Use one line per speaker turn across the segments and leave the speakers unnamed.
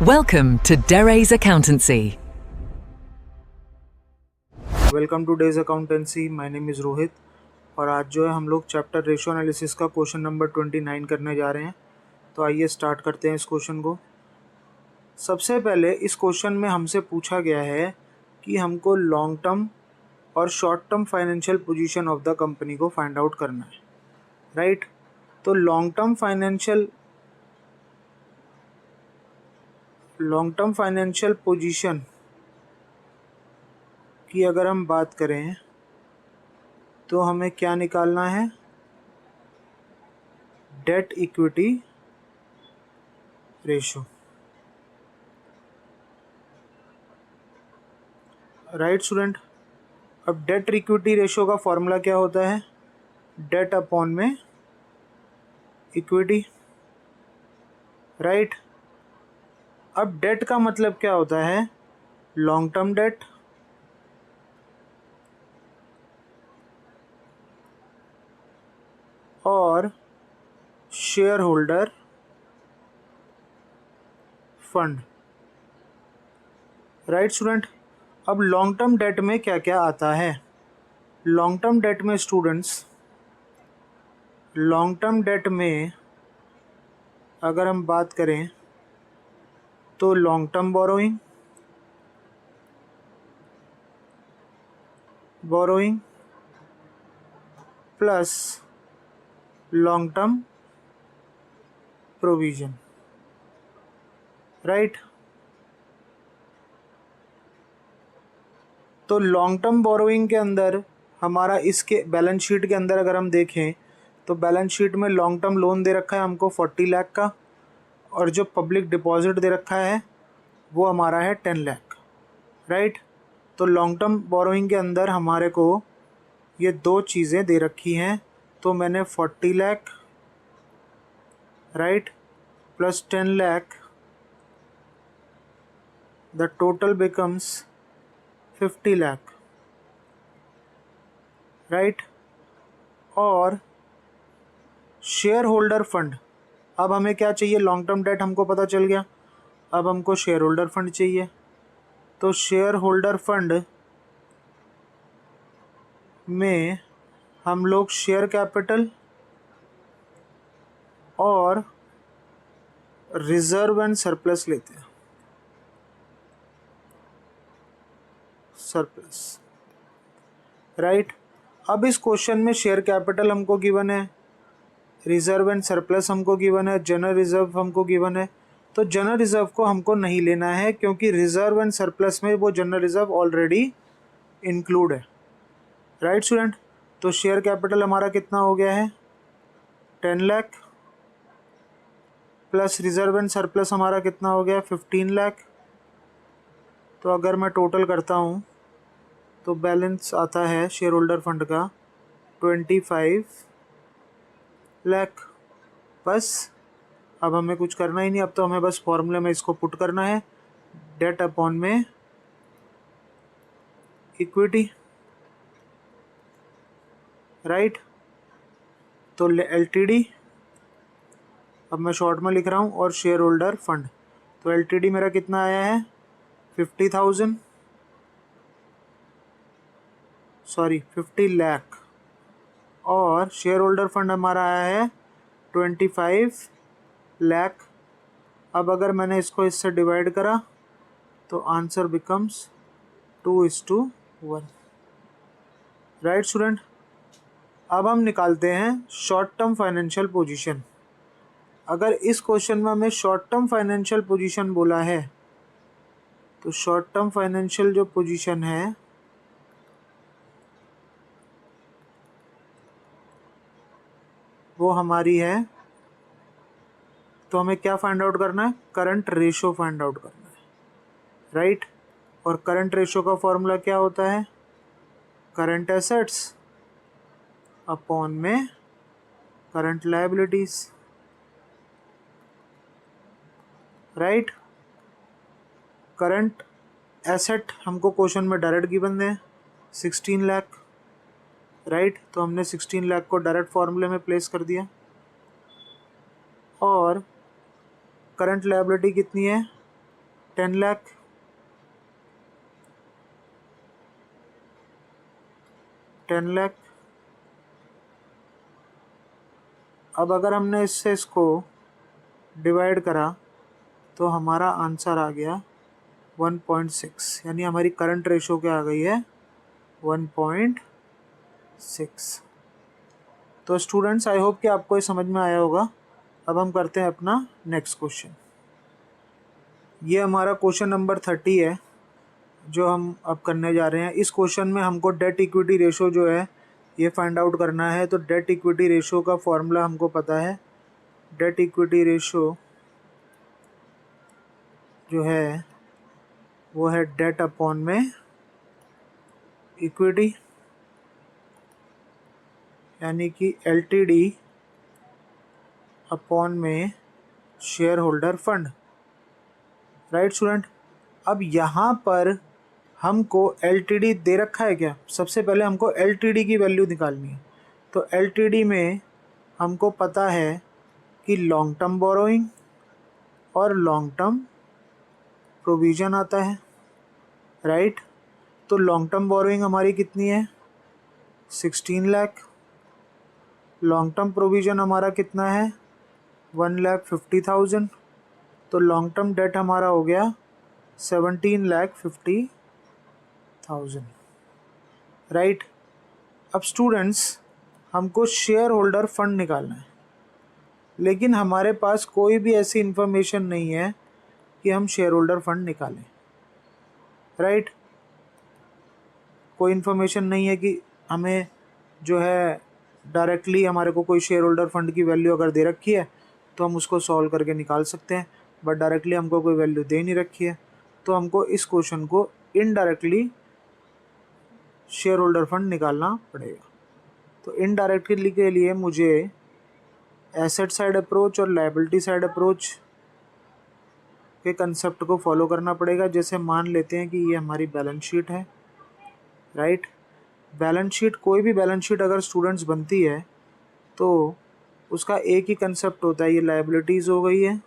Welcome to Dere's Accountancy.
Welcome two days accountancy. My name is Rohit और आज जो है हम लोग चैप्टर रेशो एनालिसिस का क्वेश्चन नंबर 29 करने जा रहे हैं। तो आइए स्टार्ट करते हैं इस क्वेश्चन को। सबसे पहले इस क्वेश्चन में हमसे पूछा गया है कि हमको लॉन्ग टर्म और short term financial position of the company को फाइंड आउट करना है, राइट। तो लॉन्ग टर्म फाइनेंशियल पोजीशन की अगर हम बात करें तो हमें क्या निकालना है, debt equity ratio, right student. अब डेट इक्विटी रेशो का फॉर्मूला क्या होता है, डेट अपॉन में इक्विटी, राइट। अब डेट का मतलब क्या होता है, लॉन्ग टर्म डेट और share holder fund, right student. अब लॉन्ग टर्म डेट में क्या क्या आता है, लॉन्ग टर्म डेट में स्टूडेंट्स, लॉन्ग टर्म डेट में अगर हम बात करें तो long term borrowing plus long term provision, right. तो लॉन्ग टर्म बोरोइंग के अंदर हमारा इसके बैलेंस शीट के अंदर अगर हम देखें तो बैलेंस शीट में लॉन्ग टर्म लोन दे रखा है हमको 40 लाख का, और जो पब्लिक डिपॉजिट दे रखा है वो हमारा है 10 लाख, राइट। तो लॉन्ग टर्म बोरोइंग के अंदर हमारे को ये दो चीज़ें दे रखी हैं, तो मैंने 40 lakh, right, plus 10 lakh, the total becomes 50 lakh, right. और शेयर होल्डर फंड, अब हमें क्या चाहिए, लॉन्ग टर्म डेट हमको पता चल गया, अब हमको शेयर होल्डर फंड चाहिए। तो शेयर होल्डर फंड में हम लोग शेयर कैपिटल और रिजर्व एंड सरप्लस लेते हैं, सरप्लस, राइट। अब इस क्वेश्चन में शेयर कैपिटल हमको गिवन है, रिजर्व एंड सरप्लस हमको गिवन है, जनरल रिजर्व हमको गिवन है। तो जनरल रिजर्व को हमको नहीं लेना है क्योंकि रिजर्व एंड सरप्लस में वो जनरल रिजर्व ऑलरेडी इंक्लूड है, राइट स्टूडेंट। तो शेयर कैपिटल हमारा कितना हो गया है, 10 lakh, plus reserve and surplus हमारा कितना हो गया, 15 लाख। तो अगर मैं टोटल करता हूँ तो बैलेंस आता है शेयर होल्डर फंड का 25 लाख। बस अब हमें कुछ करना ही नहीं, अब तो हमें बस फॉर्मूले में इसको पुट करना है, डेट अपॉन में इक्विटी, राइट। तो एलटीडी, अब मैं शॉर्ट में लिख रहा हूँ, और शेयर होल्डर फंड। तो एलटीडी मेरा कितना आया है, 50,000, सॉरी 50 लाख, और शेयर होल्डर फंड हमारा आया है 25 लाख। अब अगर मैंने इसको इससे डिवाइड करा तो आंसर बिकम्स 2:1, राइट स्टूडेंट। अब हम निकालते हैं शॉर्ट टर्म फाइनेंशियल पोजीशन। अगर इस क्वेश्चन में हमें शॉर्ट टर्म फाइनेंशियल पोजीशन बोला है तो शॉर्ट टर्म फाइनेंशियल जो पोजीशन है वो हमारी है, तो हमें क्या फाइंड आउट करना है, करंट रेशो फाइंड आउट करना है, राइट। और करंट रेशो का फॉर्मूला क्या होता है, करंट एसेट्स अपॉन में current liabilities, right. Current asset हमको क्वेश्चन में डायरेक्ट गिवन है 16 लाख, राइट। तो हमने 16 लाख को डायरेक्ट फॉर्मूले में प्लेस कर दिया। और करंट लायबिलिटी कितनी है, 10 लाख, 10 लाख। अब अगर हमने इससे इसको डिवाइड करा तो हमारा आंसर आ गया 1.6, यानी हमारी करंट रेशो क्या आ गई है, 1.6। तो स्टूडेंट्स, आई होप कि आपको ये समझ में आया होगा। अब हम करते हैं अपना नेक्स्ट क्वेश्चन। ये हमारा क्वेश्चन नंबर 30 है जो हम अब करने जा रहे हैं। इस क्वेश्चन में हमको डेट इक्विटी रेशो जो है ये फाइंड आउट करना है। तो डेट इक्विटी रेशो का फॉर्मूला हमको पता है। डेट इक्विटी रेशो जो है वो है डेट अपॉन में इक्विटी, यानी कि LTD अपॉन में share holder fund. Right student. अब यहाँ पर हमको LTD दे रखा है क्या, सबसे पहले हमको LTD की वैल्यू निकालनी है। तो LTD में हमको पता है कि लॉन्ग टर्म बोरोइंग और लॉन्ग टर्म प्रोविज़न आता है। राइट। तो लॉन्ग टर्म बोरोइंग हमारी कितनी है, 16 लाख। लॉन्ग टर्म प्रोविज़न हमारा कितना है, 1,50,000। तो लॉन्ग टर्म डेट हमारा हो गया 17,50,000। राइट। अब स्टूडेंट्स, हमको शेयर होल्डर फंड निकालना है, लेकिन हमारे पास कोई भी ऐसी इंफॉर्मेशन नहीं है कि हम शेयर होल्डर फंड निकालें। राइट। कोई इन्फॉर्मेशन नहीं है कि हमें जो है डायरेक्टली हमारे को कोई शेयर होल्डर फंड की वैल्यू अगर दे रखी है तो हम उसको सॉल्व करके निकाल सकते हैं, बट डायरेक्टली हमको कोई वैल्यू दे नहीं रखी है। तो हमको इस क्वेश्चन को इनडायरेक्टली शेयर होल्डर फंड निकालना पड़ेगा। तो इनडायरेक्टली के लिए मुझे एसेट साइड अप्रोच और लायबिलिटी साइड अप्रोच के कंसेप्ट को फॉलो करना पड़ेगा। जैसे मान लेते हैं कि ये हमारी बैलेंस शीट है। राइट। बैलेंस शीट, कोई भी बैलेंस शीट अगर स्टूडेंट्स बनती है तो उसका एक ही कंसेप्ट होता है। ये लायबिलिटीज़ हो गई है,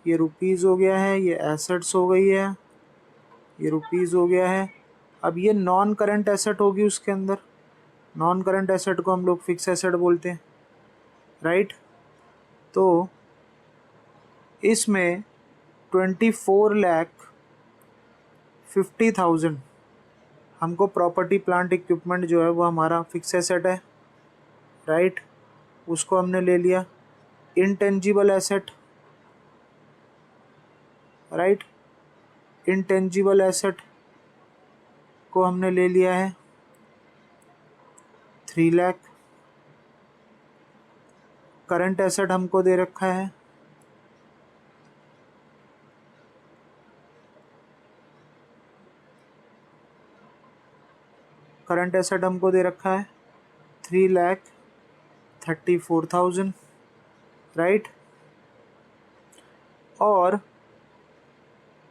ये रुपीज़ हो गया है, ये एसेट्स हो गई है, ये रुपीज़ हो गया है। अब ये नॉन करंट एसेट होगी उसके अंदर। नॉन करंट एसेट को हम लोग फिक्स एसेट बोलते हैं। राइट। तो इसमें 24,50,000 हमको प्रॉपर्टी प्लांट इक्विपमेंट जो है वो हमारा फिक्स एसेट है। राइट। उसको हमने ले लिया। Intangible asset, right, intangible asset को हमने ले लिया है 3 लाख। करंट एसेट हमको दे रखा है करंट एसेट हमको दे रखा है 3,34,000। राइट। और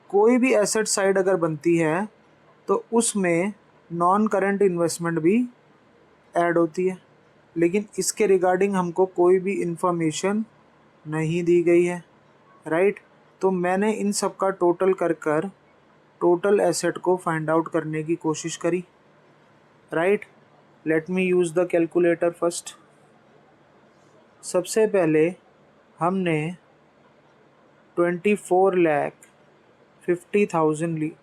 कोई भी एसेट साइड अगर बनती है तो उसमें नॉन करंट इन्वेस्टमेंट भी ऐड होती है, लेकिन इसके रिगार्डिंग हमको कोई भी इंफॉर्मेशन नहीं दी गई है। राइट। तो मैंने इन सब का टोटल कर टोटल एसेट को फाइंड आउट करने की कोशिश करी। Right. Let me use the calculator first. सबसे पहले हमने 24,50,000 ली,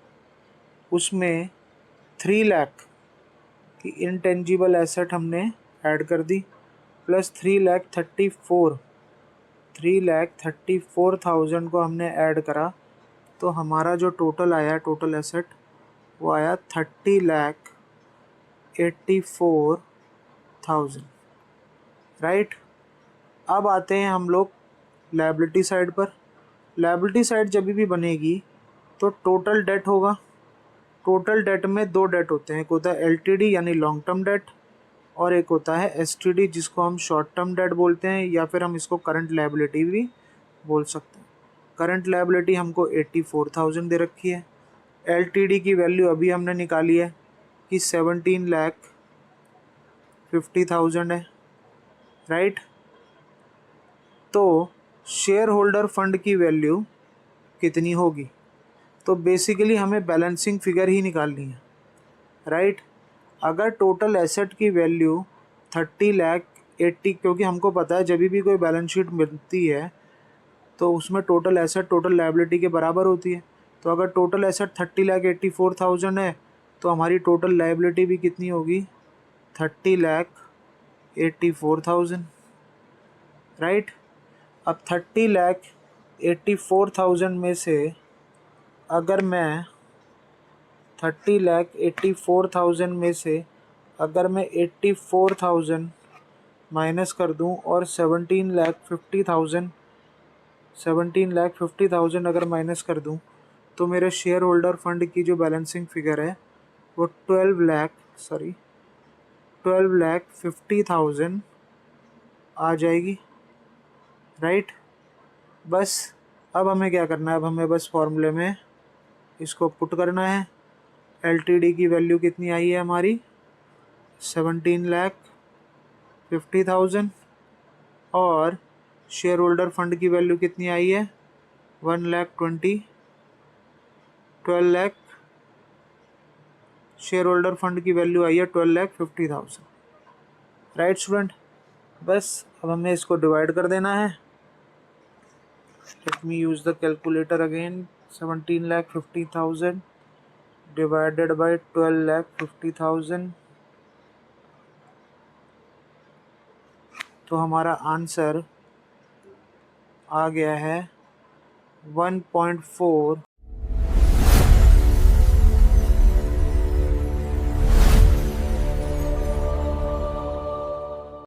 उसमें 3 लाख की इनटेंजिबल एसेट हमने ऐड कर दी, प्लस 3,34,000 को हमने ऐड करा। तो हमारा जो टोटल आया, टोटल एसेट, वो आया 30,84,000। राइट। अब आते हैं हम लोग लायबिलिटी साइड पर। लायबिलिटी साइड जब भी बनेगी तो टोटल डेट होगा। टोटल डेट में दो डेट होते हैं, एक होता है LTD यानी लॉन्ग टर्म डेट, और एक होता है STD जिसको हम शॉर्ट टर्म डेट बोलते हैं, या फिर हम इसको करंट लायबिलिटी भी बोल सकते हैं। करंट लायबिलिटी हमको 84,000 दे रखी है। LTD की वैल्यू अभी हमने निकाली है कि 17,50,000 है। राइट। तो शेयर होल्डर फंड की वैल्यू कितनी होगी। तो बेसिकली हमें बैलेंसिंग फिगर ही निकालनी है, राइट। अगर टोटल एसेट की वैल्यू 30,80,000, क्योंकि हमको पता है जब भी कोई बैलेंस शीट मिलती है तो उसमें टोटल एसेट टोटल लायबिलिटी के बराबर होती है। तो अगर टोटल एसेट 30,84,000 है तो हमारी टोटल लायबिलिटी भी कितनी होगी, 30,84,000, राइट। अब 30,84,000 में से अगर मैं 30,84,000 में से अगर मैं 84,000 माइनस कर दूं और 17,50,000 अगर माइनस कर दूं तो मेरे शेयर होल्डर फंड की जो बैलेंसिंग फिगर है वो 12,50,000 आ जाएगी, राइट। बस अब हमें क्या करना है, अब हमें बस फॉर्मूले में इसको पुट करना है। एलटीडी की वैल्यू कितनी आई है हमारी, 17,50,000 और शेयर होल्डर फंड की वैल्यू कितनी आई है, 12 लाख। शेयर होल्डर फंड की वैल्यू आई है 12,50,000, राइट स्टूडेंट। बस अब हमें इसको डिवाइड कर देना है। Let me use the calculator again. 17,50,000 divided by 12,50,000, तो हमारा आंसर आ गया है 1.4